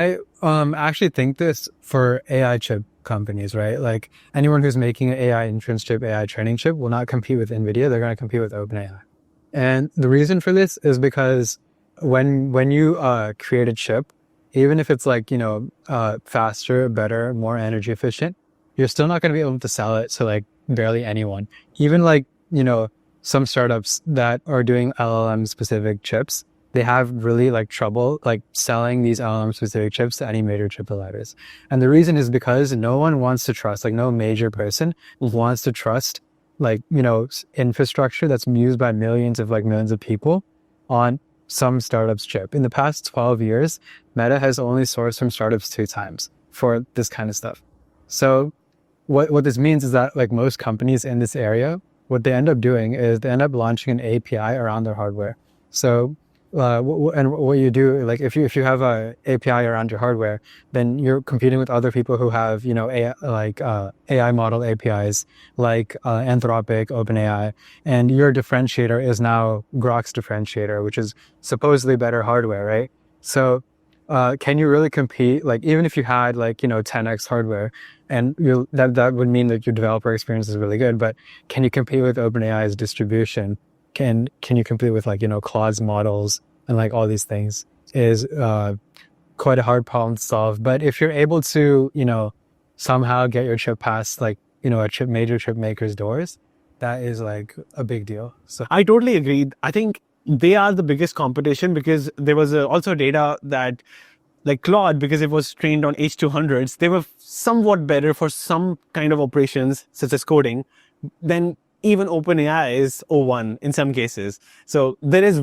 I actually think this for AI chip companies, right? Like anyone who's making an AI inference chip, AI training chip will not compete with NVIDIA. They're going to compete with OpenAI. And the reason for this is because when you create a chip, even if it's like, faster, better, more energy efficient, you're still not going to be able to sell it to like barely anyone. Even like, some startups that are doing LLM specific chips, they have really like trouble like selling these LLM specific chips to any major chip providers. And the reason is because no one wants to trust, like no major person wants to trust like, infrastructure that's used by millions of people on some startup's chip. In the past 12 years, Meta has only sourced from startups 2 times for this kind of stuff. So what this means is that like most companies in this area, what they end up doing is they end up launching an API around their hardware. So and what you do, like if you have a API around your hardware, then you're competing with other people who have, AI model APIs like Anthropic, OpenAI, and your differentiator is now Grok's differentiator, which is supposedly better hardware, right? So can you really compete? Like even if you had like 10x hardware, and that would mean that your developer experience is really good, but can you compete with OpenAI's distribution? Can you compete with like Claude's models and like all these things is quite a hard problem to solve. But if you're able to somehow get your chip past like a major chip maker's doors, that is like a big deal. So I totally agree. I think they are the biggest competition because there was also data that like Claude, because it was trained on H200s, they were somewhat better for some kind of operations such as coding than even OpenAI is O1 in some cases. So there is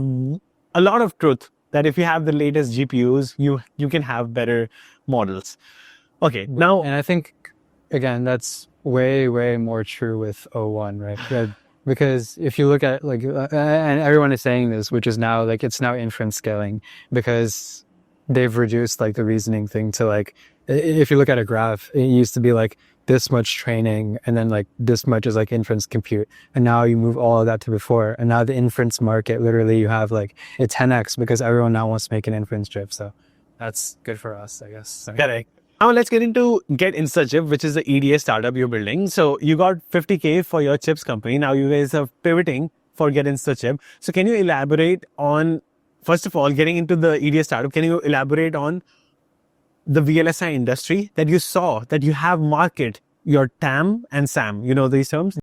a lot of truth that if you have the latest GPUs, you can have better models. Okay, now... And I think, again, that's way, way more true with O1, right? Because if you look at like, and everyone is saying this, which is now like, it's now inference scaling because they've reduced like the reasoning thing to like, if you look at a graph, it used to be like this much training and then like this much is like inference compute. And now you move all of that to before. And now the inference market, literally you have like a 10x because everyone now wants to make an inference chip. So that's good for us, I guess. Sorry. Correct. Now let's get into Get Insta Chip, which is the EDA startup you're building. So you got 50K for your chips company. Now you guys are pivoting for Get Insta Chip. So can you elaborate on, first of all, getting into the EDA startup, can you elaborate on the VLSI industry that you saw, that you have market, your TAM and SAM, you know these terms?